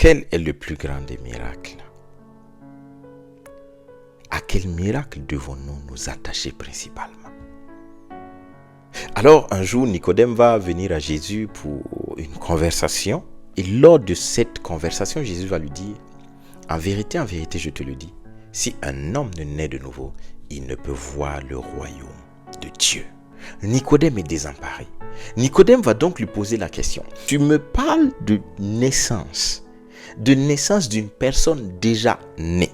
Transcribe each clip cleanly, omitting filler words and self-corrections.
Quel est le plus grand des miracles? À quel miracle devons-nous nous attacher principalement? Alors un jour, Nicodème va venir à Jésus pour une conversation. Et lors de cette conversation, Jésus va lui dire, en vérité, je te le dis, si un homme ne naît de nouveau, il ne peut voir le royaume de Dieu. Nicodème est désemparé. Nicodème va donc lui poser la question. Tu me parles de naissance d'une personne déjà née.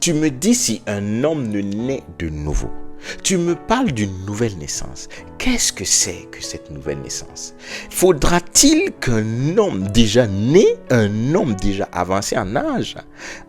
Tu me dis si un homme ne naît de nouveau. Tu me parles d'une nouvelle naissance. Qu'est-ce que c'est que cette nouvelle naissance? Faudra-t-il qu'un homme déjà né, un homme déjà avancé en âge,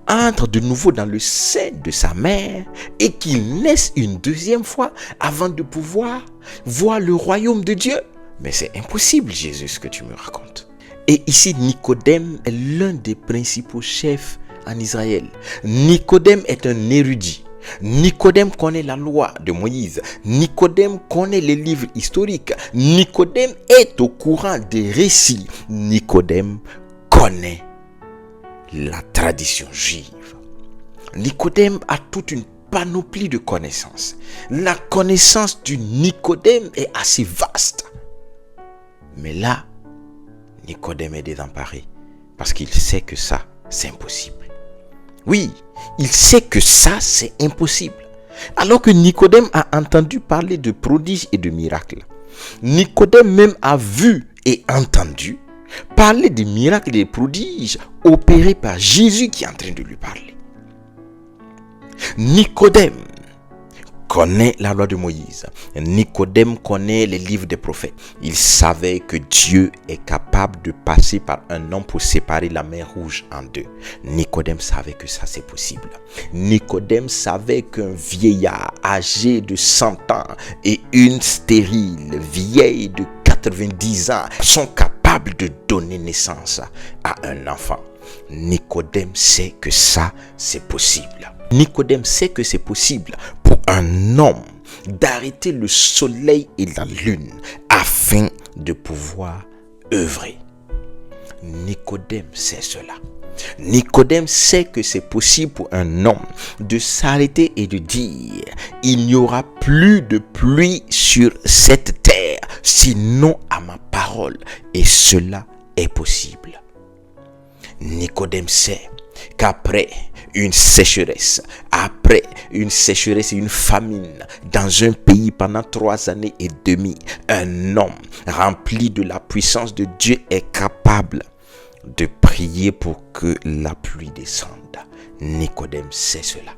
entre de nouveau dans le sein de sa mère et qu'il naisse une deuxième fois avant de pouvoir voir le royaume de Dieu? Mais c'est impossible, Jésus, ce que tu me racontes. Et ici, Nicodème est l'un des principaux chefs en Israël. Nicodème est un érudit. Nicodème connaît la loi de Moïse. Nicodème connaît les livres historiques. Nicodème est au courant des récits. Nicodème connaît la tradition juive. Nicodème a toute une panoplie de connaissances. La connaissance du Nicodème est assez vaste. Mais là, Nicodème est désemparé parce qu'il sait que ça, c'est impossible. Oui, il sait que ça, c'est impossible. Alors que Nicodème a entendu parler de prodiges et de miracles. Nicodème même a vu et entendu parler des miracles et des prodiges opérés par Jésus qui est en train de lui parler. Nicodème connaît la loi de Moïse. Nicodème connaît les livres des prophètes. Il savait que Dieu est capable de passer par un homme pour séparer la mer Rouge en deux. Nicodème savait que ça c'est possible. Nicodème savait qu'un vieillard âgé de 100 ans et une stérile vieille de 90 ans sont capables de donner naissance à un enfant. Nicodème sait que ça c'est possible. Nicodème sait que c'est possible pour un homme d'arrêter le soleil et la lune afin de pouvoir œuvrer. Nicodème sait cela. Nicodème sait que c'est possible pour un homme de s'arrêter et de dire « Il n'y aura plus de pluie sur cette terre, sinon à ma parole. » Et cela est possible. Nicodème sait qu'après une sécheresse et une famine dans un pays pendant 3 années et demie, un homme rempli de la puissance de Dieu est capable de prier pour que la pluie descende. Nicodème sait cela.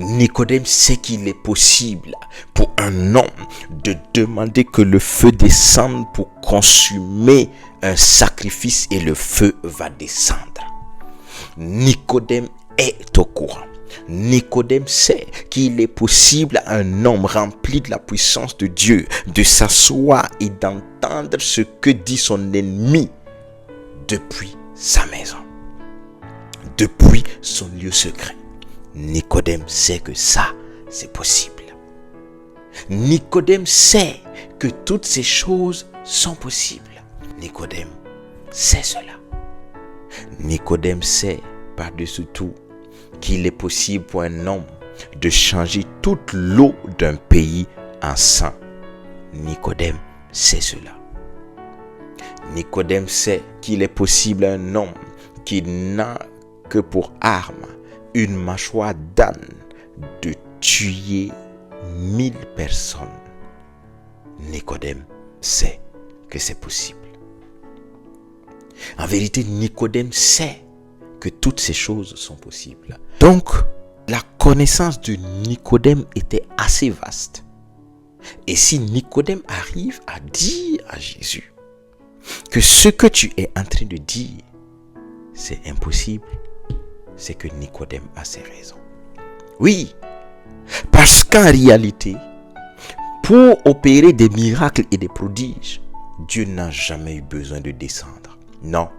Nicodème sait qu'il est possible pour un homme de demander que le feu descende pour consumer un sacrifice et le feu va descendre. Nicodème est au courant. Nicodème sait qu'il est possible à un homme rempli de la puissance de Dieu de s'asseoir et d'entendre ce que dit son ennemi depuis sa maison, depuis son lieu secret. Nicodème sait que ça, c'est possible. Nicodème sait que toutes ces choses sont possibles. Nicodème sait cela. Nicodème sait par-dessus tout qu'il est possible pour un homme de changer toute l'eau d'un pays en sang. Nicodème sait cela. Nicodème sait qu'il est possible à un homme qui n'a que pour arme une mâchoire d'âne de tuer 1000 personnes. Nicodème sait que c'est possible. En vérité, Nicodème sait que toutes ces choses sont possibles. Donc, la connaissance de Nicodème était assez vaste. Et si Nicodème arrive à dire à Jésus que ce que tu es en train de dire, c'est impossible, c'est que Nicodème a ses raisons. Oui, parce qu'en réalité, pour opérer des miracles et des prodiges, Dieu n'a jamais eu besoin de descendre. Non,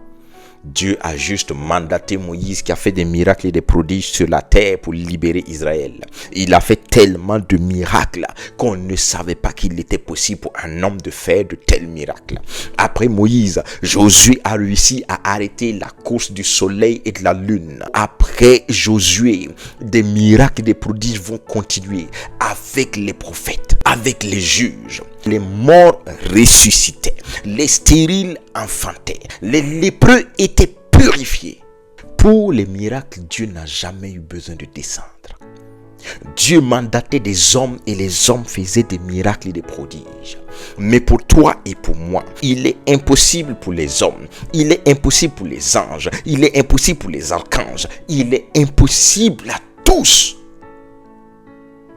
Dieu a juste mandaté Moïse qui a fait des miracles et des prodiges sur la terre pour libérer Israël. Il a fait tellement de miracles qu'on ne savait pas qu'il était possible pour un homme de faire de tels miracles. Après Moïse, Josué a réussi à arrêter la course du soleil et de la lune. Après Josué, des miracles et des prodiges vont continuer avec les prophètes, avec les juges. Les morts ressuscitaient, les stériles enfantaient, les lépreux étaient purifiés. Pour les miracles, Dieu n'a jamais eu besoin de descendre. Dieu mandatait des hommes et les hommes faisaient des miracles et des prodiges. Mais pour toi et pour moi, il est impossible pour les hommes, il est impossible pour les anges, il est impossible pour les archanges, il est impossible à tous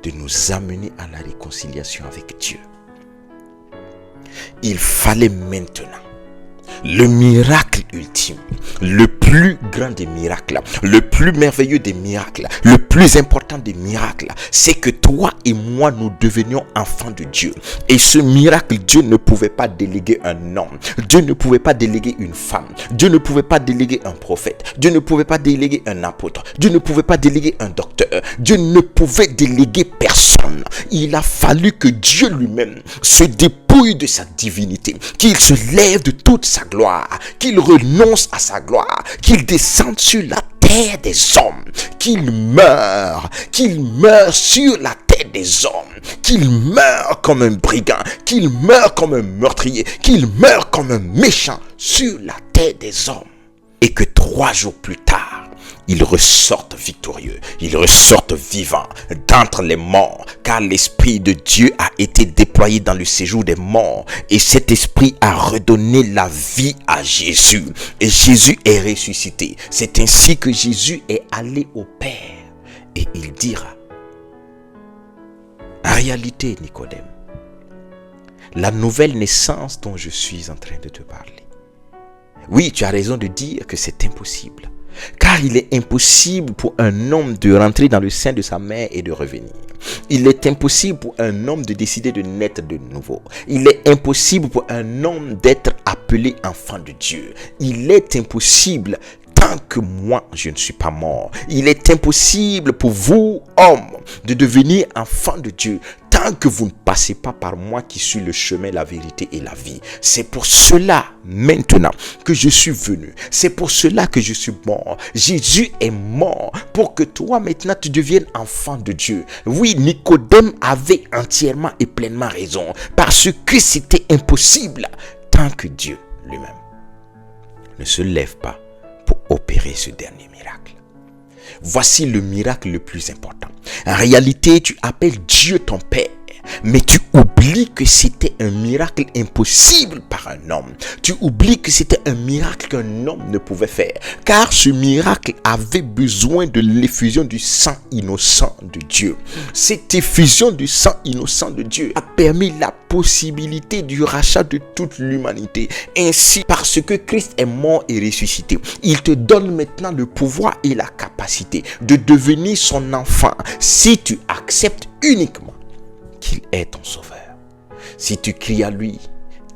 de nous amener à la réconciliation avec Dieu. Il fallait maintenant le miracle ultime, le plus grand des miracles, le plus merveilleux des miracles, le plus important des miracles, c'est que toi et moi nous devenions enfants de Dieu. Et ce miracle, Dieu ne pouvait pas déléguer un homme, Dieu ne pouvait pas déléguer une femme, Dieu ne pouvait pas déléguer un prophète, Dieu ne pouvait pas déléguer un apôtre, Dieu ne pouvait pas déléguer un docteur, Dieu ne pouvait déléguer personne. Il a fallu que Dieu lui-même se dépouille de sa divinité, qu'il se lève de toute sa gloire, qu'il renonce à sa gloire, qu'il descende sur la terre des hommes, qu'il meure sur la terre des hommes, qu'il meure comme un brigand, qu'il meure comme un meurtrier, qu'il meure comme un méchant sur la terre des hommes. Et que 3 jours plus tard, il ressorte victorieux, il ressorte vivant d'entre les morts, car l'Esprit de Dieu a été déployé dans le séjour des morts, et cet Esprit a redonné la vie à Jésus, et Jésus est ressuscité. C'est ainsi que Jésus est allé au Père, et il dira, en réalité, Nicodème, la nouvelle naissance dont je suis en train de te parler, oui, tu as raison de dire que c'est impossible. Car il est impossible pour un homme de rentrer dans le sein de sa mère et de revenir. Il est impossible pour un homme de décider de naître de nouveau. Il est impossible pour un homme d'être appelé enfant de Dieu. Il est impossible tant que moi je ne suis pas mort. Il est impossible pour vous, hommes, de devenir enfant de Dieu tant que vous ne passez pas par moi qui suis le chemin, la vérité et la vie. C'est pour cela maintenant que je suis venu. C'est pour cela que je suis mort. Jésus est mort pour que toi maintenant tu deviennes enfant de Dieu. Oui, Nicodème avait entièrement et pleinement raison, parce que c'était impossible tant que Dieu lui-même ne se lève pas pour opérer ce dernier miracle. Voici le miracle le plus important. En réalité, tu appelles Dieu ton Père, mais tu oublies que c'était un miracle impossible par un homme. Tu oublies que c'était un miracle qu'un homme ne pouvait faire, car ce miracle avait besoin de l'effusion du sang innocent de Dieu. Cette effusion du sang innocent de Dieu a permis la possibilité du rachat de toute l'humanité. Ainsi, parce que Christ est mort et ressuscité, il te donne maintenant le pouvoir et la capacité de devenir son enfant si tu acceptes uniquement qu'il est ton sauveur. Si tu cries à lui,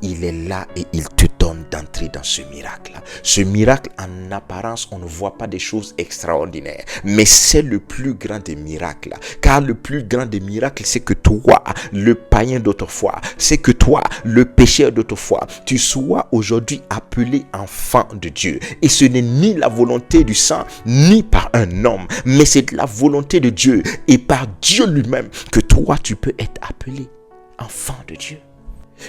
il est là et il te donne d'entrer dans ce miracle. Ce miracle, en apparence, on ne voit pas des choses extraordinaires, mais c'est le plus grand des miracles. Car le plus grand des miracles, c'est que toi, le païen d'autrefois, c'est que toi, le pécheur d'autrefois, tu sois aujourd'hui appelé enfant de Dieu. Et ce n'est ni la volonté du sang, ni par un homme, mais c'est de la volonté de Dieu et par Dieu lui-même que toi, tu peux être appelé enfant de Dieu.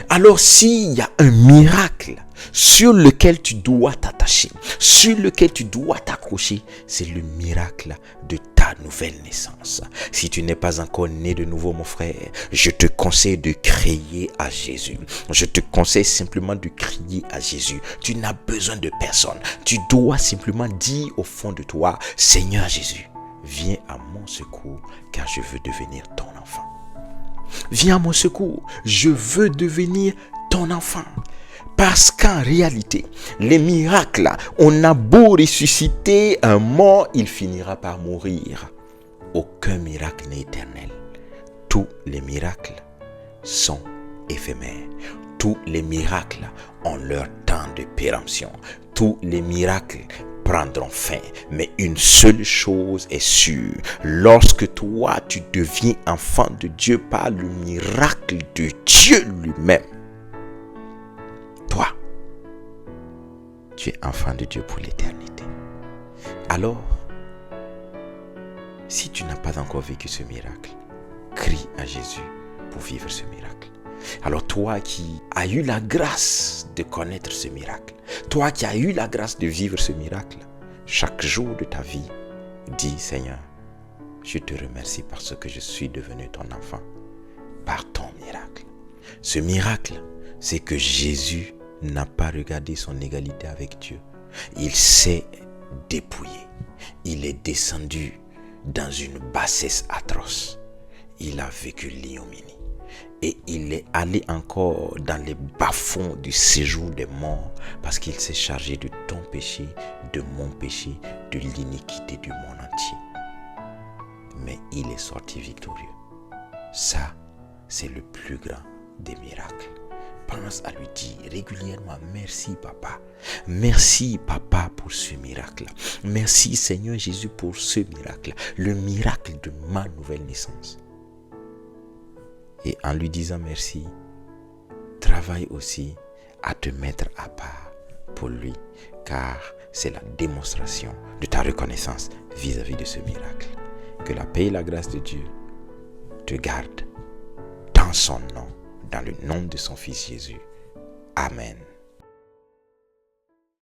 Alors s'il y a un miracle sur lequel tu dois t'attacher, sur lequel tu dois t'accrocher, c'est le miracle de ta nouvelle naissance. Si tu n'es pas encore né de nouveau, mon frère, je te conseille de crier à Jésus. Je te conseille simplement de crier à Jésus. Tu n'as besoin de personne. Tu dois simplement dire au fond de toi, Seigneur Jésus, viens à mon secours, car je veux devenir ton enfant. Viens à mon secours, je veux devenir ton enfant. Parce qu'en réalité, les miracles, on a beau ressusciter un mort, il finira par mourir. Aucun miracle n'est éternel. Tous les miracles sont éphémères. Tous les miracles ont leur temps de péremption. Tous les miracles prendront fin. Mais une seule chose est sûre, lorsque toi tu deviens enfant de Dieu par le miracle de Dieu lui-même, toi, tu es enfant de Dieu pour l'éternité. Alors, si tu n'as pas encore vécu ce miracle, crie à Jésus pour vivre ce miracle. Alors toi qui as eu la grâce de connaître ce miracle, toi qui as eu la grâce de vivre ce miracle, chaque jour de ta vie, dis Seigneur, je te remercie parce que je suis devenu ton enfant par ton miracle. Ce miracle, c'est que Jésus n'a pas regardé son égalité avec Dieu. Il s'est dépouillé. Il est descendu dans une bassesse atroce. Il a vécu l'ignominie. Et il est allé encore dans les bas-fonds du séjour des morts parce qu'il s'est chargé de ton péché, de mon péché, de l'iniquité du monde entier. Mais il est sorti victorieux. Ça, c'est le plus grand des miracles. Pense à lui dire régulièrement, merci papa. Merci papa pour ce miracle. Merci Seigneur Jésus pour ce miracle. Le miracle de ma nouvelle naissance. Et en lui disant merci, travaille aussi à te mettre à part pour lui, car c'est la démonstration de ta reconnaissance vis-à-vis de ce miracle. Que la paix et la grâce de Dieu te gardent dans son nom, dans le nom de son Fils Jésus. Amen.